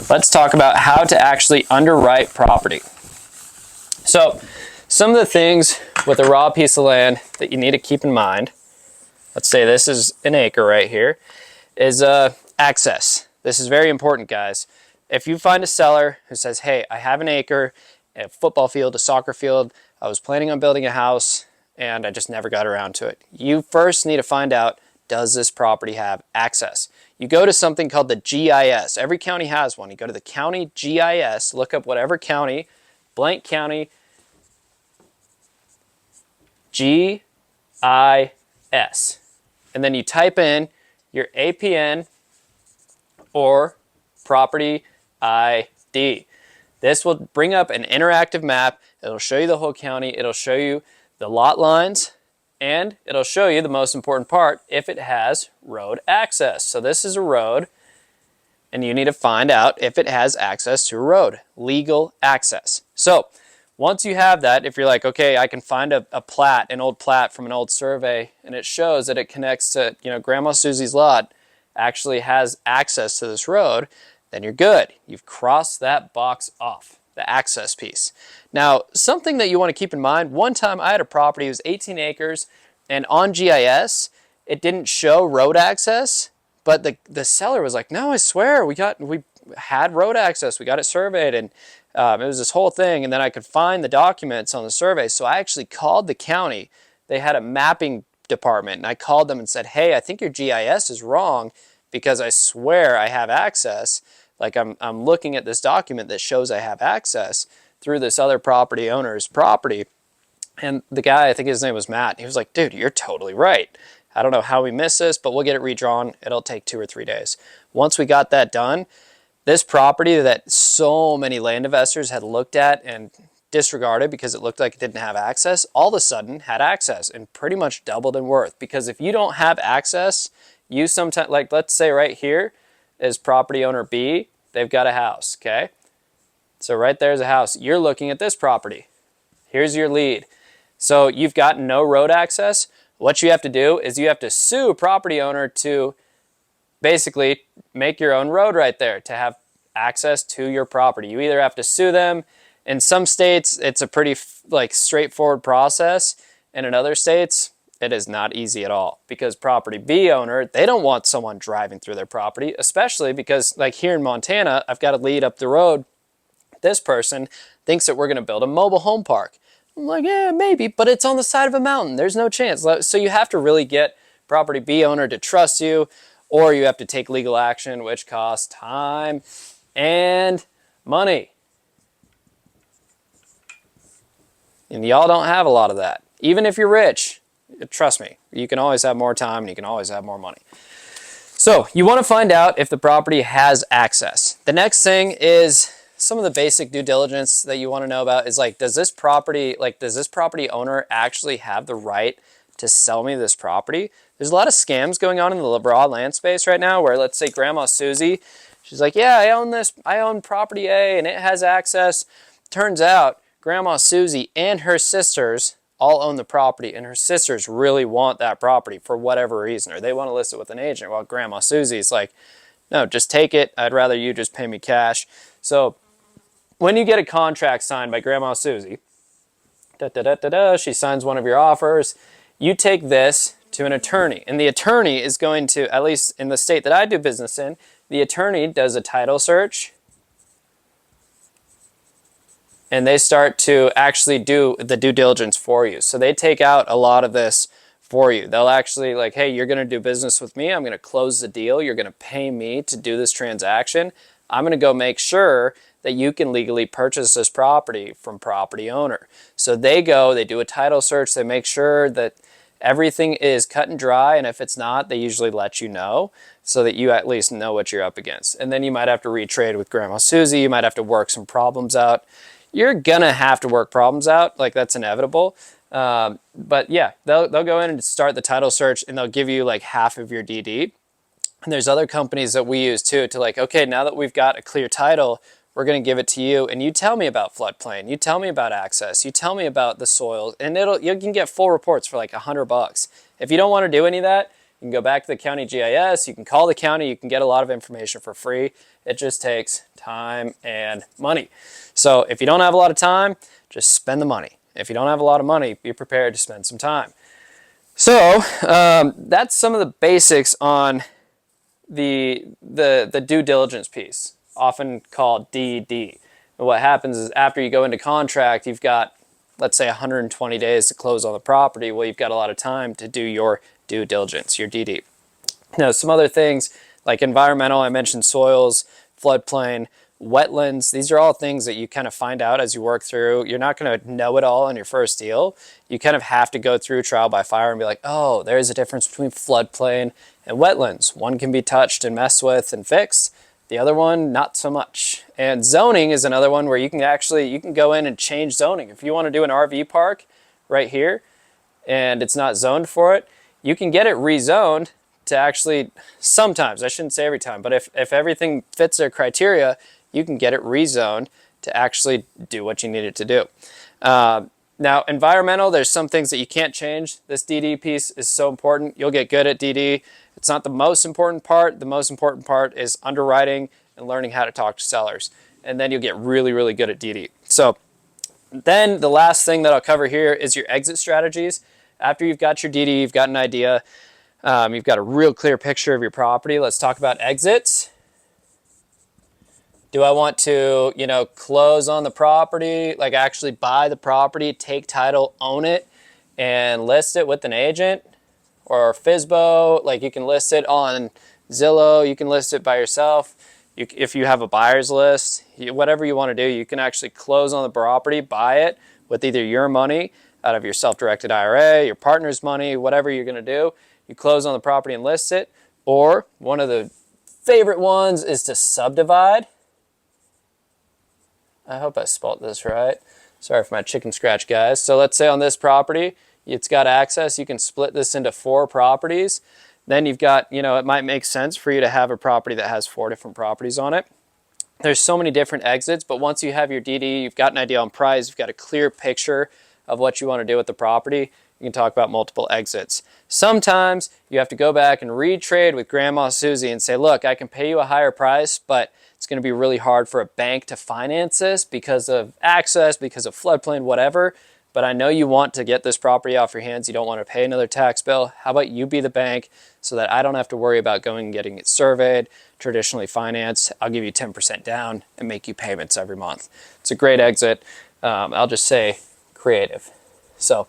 let's talk about how to actually underwrite property. So some of the things with a raw piece of land that you need to keep in mind, let's say this is an acre right here, is access. This is very important, guys. If you find a seller who says, hey, I have an acre, a football field, a soccer field, I was planning on building a house and I just never got around to it. You first need to find out, does this property have access? You go to something called the GIS. Every county has one. You go to the county GIS, look up whatever county, blank county, GIS. And then you type in your APN or property ID. This will bring up an interactive map. It'll show you the whole county. It'll show you the lot lines, and it'll show you the most important part, if it has road access. So this is a road, and you need to find out if it has access to a road, legal access. So once you have that, if you're like, okay, I can find a plat, an old plat from an old survey, and it shows that it connects to, Grandma Susie's lot, actually has access to this road, then you're good. You've crossed that box off, the access piece. Now, something that you want to keep in mind, one time I had a property, it was 18 acres, and on GIS, it didn't show road access, but the seller was like, no, I swear, we had road access, we got it surveyed, and it was this whole thing, and then I could find the documents on the survey, so I actually called the county. They had a mapping department, and I called them and said, hey, I think your GIS is wrong, because I swear I have access. Like I'm looking at this document that shows I have access through this other property owner's property. And the guy, I think his name was Matt, he was like, dude, you're totally right. I don't know how we missed this, but we'll get it redrawn. It'll take 2 or 3 days. Once we got that done, this property that so many land investors had looked at and disregarded because it looked like it didn't have access, all of a sudden had access and pretty much doubled in worth. Because if you don't have access, you sometimes, like let's say right here is property owner B, they've got a house, okay? So right there's a house. You're looking at this property. Here's your lead. So you've got no road access. What you have to do is you have to sue a property owner to basically make your own road right there to have access to your property. You either have to sue them. In some states, it's a pretty straightforward process. And in other states, it is not easy at all, because property B owner, they don't want someone driving through their property, especially because like here in Montana, I've got a lead up the road. This person thinks that we're going to build a mobile home park. I'm like, yeah, maybe, but it's on the side of a mountain. There's no chance. So you have to really get property B owner to trust you, or you have to take legal action, which costs time and money. And y'all don't have a lot of that. Even if you're rich, trust me, you can always have more time and you can always have more money. So you want to find out if the property has access. The next thing is some of the basic due diligence that you want to know about is does this property owner actually have the right to sell me this property? There's a lot of scams going on in the raw land space right now where, let's say Grandma Susie, she's like, yeah, I own property A and it has access. Turns out Grandma Susie and her sisters all own the property, and her sisters really want that property for whatever reason, or they want to list it with an agent, while Grandma Susie's like, no, just take it. I'd rather you just pay me cash. So when you get a contract signed by Grandma Susie, she signs one of your offers, you take this to an attorney, and the attorney is going to, at least in the state that I do business in, the attorney does a title search, and they start to actually do the due diligence for you. So they take out a lot of this for you. They'll actually hey, you're going to do business with me. I'm going to close the deal. You're going to pay me to do this transaction. I'm going to go make sure that you can legally purchase this property from property owner. So they do a title search. They make sure that everything is cut and dry. And if it's not, they usually let you know so that you at least know what you're up against. And then you might have to retrade with Grandma Susie. You might have to work some problems out. You're gonna have to work problems out, that's inevitable. But yeah, they'll go in and start the title search, and they'll give you half of your DD. And there's other companies that we use too to okay, now that we've got a clear title, we're gonna give it to you, and you tell me about floodplain, you tell me about access, you tell me about the soil, and you can get full reports for $100. If you don't want to do any of that, you can go back to the county GIS, you can call the county, you can get a lot of information for free. It just takes time and money. So if you don't have a lot of time, just spend the money. If you don't have a lot of money, be prepared to spend some time. So that's some of the basics on the due diligence piece, often called DD. And what happens is after you go into contract, you've got, let's say, 120 days to close on the property. Well, you've got a lot of time to do your due diligence, your DD. Now, some other things like environmental, I mentioned soils, floodplain, wetlands. These are all things that you kind of find out as you work through. You're not going to know it all in your first deal. You kind of have to go through trial by fire and be like, oh, there's a difference between floodplain and wetlands. One can be touched and messed with and fixed. The other one, not so much. And zoning is another one where you can go in and change zoning. If you want to do an RV park right here and it's not zoned for it, you can get it rezoned to actually, sometimes, I shouldn't say every time, but if everything fits their criteria, you can get it rezoned to actually do what you need it to do. Now, environmental, there's some things that you can't change. This DD piece is so important. You'll get good at DD. It's not the most important part. The most important part is underwriting and learning how to talk to sellers. And then you'll get really, really good at DD. So then the last thing that I'll cover here is your exit strategies. After you've got your DD, you've got an idea, you've got a real clear picture of your property. Let's talk about exits. Do I want to, close on the property, like actually buy the property, take title, own it, and list it with an agent? Or FSBO, like you can list it on Zillow, you can list it by yourself. If you have a buyer's list, whatever you want to do, you can actually close on the property, buy it with either your money out of your self-directed IRA, your partner's money, whatever you're going to do. You close on the property and list it. Or one of the favorite ones is to subdivide. I hope I spelled this right. Sorry for my chicken scratch, guys. So let's say on this property, it's got access. You can split this into 4 properties. Then you've got, it might make sense for you to have a property that has 4 different properties on it. There's so many different exits, but once you have your DD, you've got an idea on price, you've got a clear picture of what you want to do with the property, you can talk about multiple exits. Sometimes you have to go back and retrade with Grandma Susie and say, look, I can pay you a higher price, but it's going to be really hard for a bank to finance this because of access, because of floodplain, whatever. But I know you want to get this property off your hands. You don't want to pay another tax bill. How about you be the bank so that I don't have to worry about going and getting it surveyed, traditionally financed. I'll give you 10% down and make you payments every month. It's a great exit. I'll just say creative. So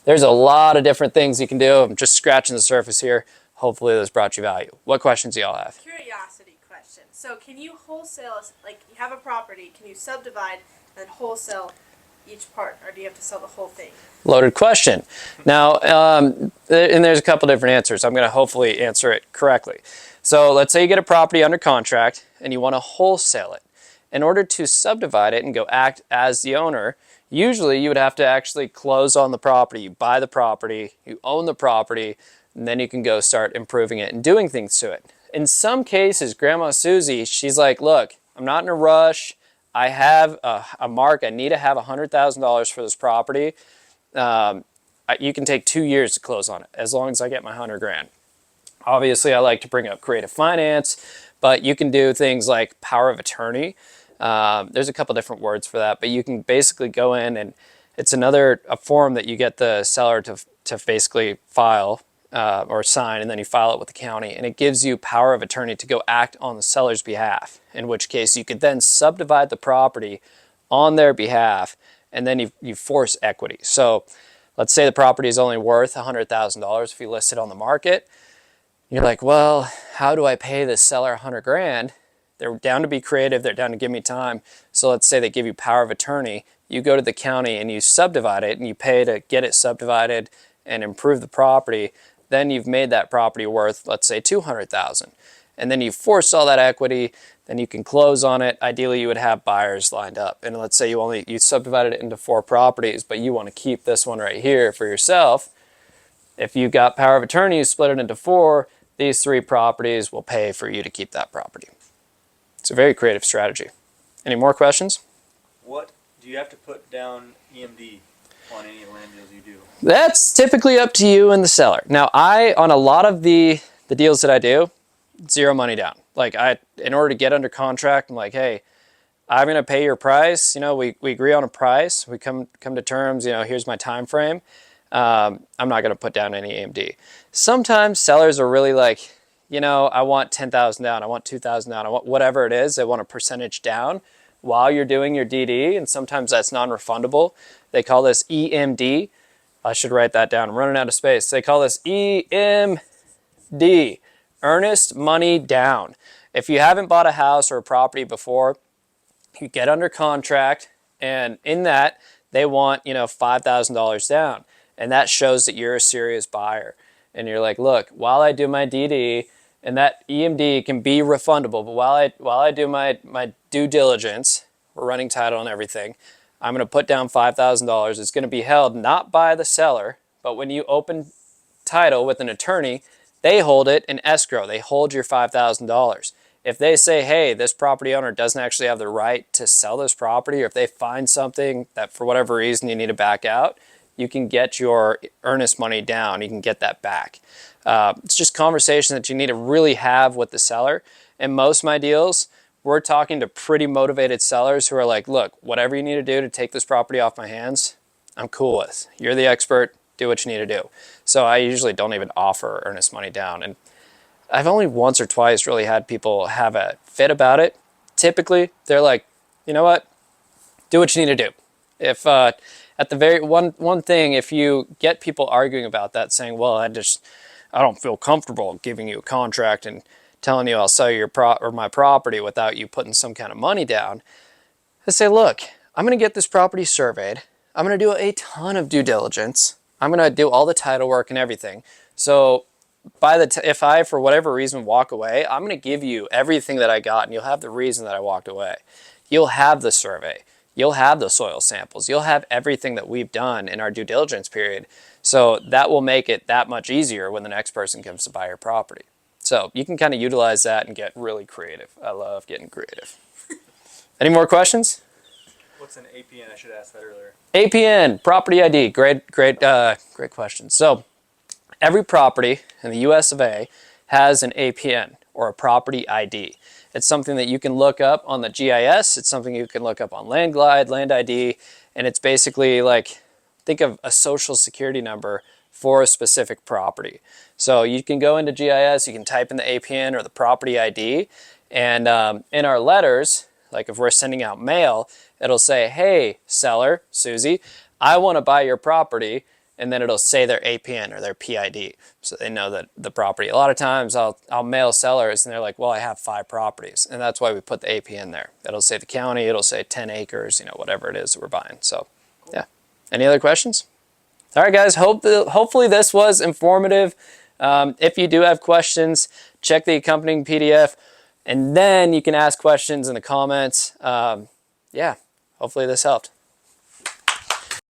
there's a lot of different things you can do. I'm just scratching the surface here. Hopefully this brought you value. What questions do y'all have? Curiosity question. So can you wholesale, like you have a property, can you subdivide and wholesale each part, or do you have to sell the whole thing? Loaded question. Now, and there's a couple different answers. I'm going to hopefully answer it correctly. So let's say you get a property under contract and you want to wholesale it. In order to subdivide it and go act as the owner, usually you would have to actually close on the property. You buy the property, you own the property, and then you can go start improving it and doing things to it. In some cases, Grandma Susie, she's like, look, I'm not in a rush. I have a mark. I need to have $100,000 for this property. You can take 2 years to close on it as long as I get my $100,000. Obviously, I like to bring up creative finance, but you can do things like power of attorney. There's a couple different words for that, but you can basically go in and it's a form that you get the seller to basically file or sign, and then you file it with the county, and it gives you power of attorney to go act on the seller's behalf, in which case you could then subdivide the property on their behalf, and then you force equity. So let's say the property is only worth $100,000 if you list it on the market. You're like, well, how do I pay this seller $100,000? They're down to be creative, they're down to give me time. So let's say they give you power of attorney. You go to the county and you subdivide it, and you pay to get it subdivided and improve the property. Then you've made that property worth, let's say, $200,000. And then you force all that equity, then you can close on it. Ideally, you would have buyers lined up. And let's say you subdivided it into 4 properties, but you want to keep this one right here for yourself. If you got power of attorney, you split it into 4, these 3 properties will pay for you to keep that property. It's a very creative strategy. Any more questions? What do you have to put down EMD? on any land deals you do? That's typically up to you and the seller. Now, on a lot of the deals that I do, zero money down. Like in order to get under contract, I'm like, hey, I'm going to pay your price. You know, we agree on a price. We come to terms, you know, here's my time frame. I'm not going to put down any AMD. Sometimes sellers are really like, you know, I want 10,000 down. I want 2,000 down. I want whatever it is. They want a percentage down while you're doing your DD. And sometimes that's non-refundable. They call this EMD. I should write that down. I'm running out of space. They call this EMD, earnest money down. If you haven't bought a house or a property before, you get under contract, and in that, they want, you know, $5,000 down. And that shows that you're a serious buyer. And you're like, look, while I do my DD, and that EMD can be refundable, but while I do my due diligence, we're running title and everything, I'm going to put down $5,000. It's going to be held not by the seller, but when you open title with an attorney, they hold it in escrow. They hold your $5,000. If they say, hey, this property owner doesn't actually have the right to sell this property, or if they find something that for whatever reason you need to back out, you can get your earnest money down. You can get that back. It's just conversation that you need to really have with the seller. In most of my deals, we're talking to pretty motivated sellers who are like, look, whatever you need to do to take this property off my hands, I'm cool with. You're the expert. Do what you need to do. So I usually don't even offer earnest money down. And I've only once or twice really had people have a fit about it. Typically, they're like, you know what? Do what you need to do. If at the very one thing, if you get people arguing about that, saying, well, I don't feel comfortable giving you a contract and telling you I'll sell your my property without you putting some kind of money down. I say, look, I'm going to get this property surveyed. I'm going to do a ton of due diligence. I'm going to do all the title work and everything. So if I, for whatever reason, walk away, I'm going to give you everything that I got, and you'll have the reason that I walked away. You'll have the survey. You'll have the soil samples. You'll have everything that we've done in our due diligence period. So that will make it that much easier when the next person comes to buy your property. So you can kind of utilize that and get really creative. I love getting creative. Any more questions? What's an APN? I should ask that earlier. APN, property ID. Great question. So every property in the US of A has an APN, or a property ID. It's something that you can look up on the GIS. It's something you can look up on LandGlide, Land ID, and it's basically like, think of a social security number for a specific property. So you can go into GIS, you can type in the APN or the property ID, and in our letters, like if we're sending out mail, it'll say, hey, seller, Susie, I want to buy your property, and then it'll say their APN or their PID, so they know that the property. A lot of times I'll mail sellers, and they're like, well, I have 5 properties, and that's why we put the APN there. It'll say the county, it'll say 10 acres, you know, whatever it is that we're buying. So, cool. Yeah. Any other questions? All right, guys, hopefully this was informative. If you do have questions, check the accompanying PDF, and then you can ask questions in the comments. Yeah, hopefully this helped.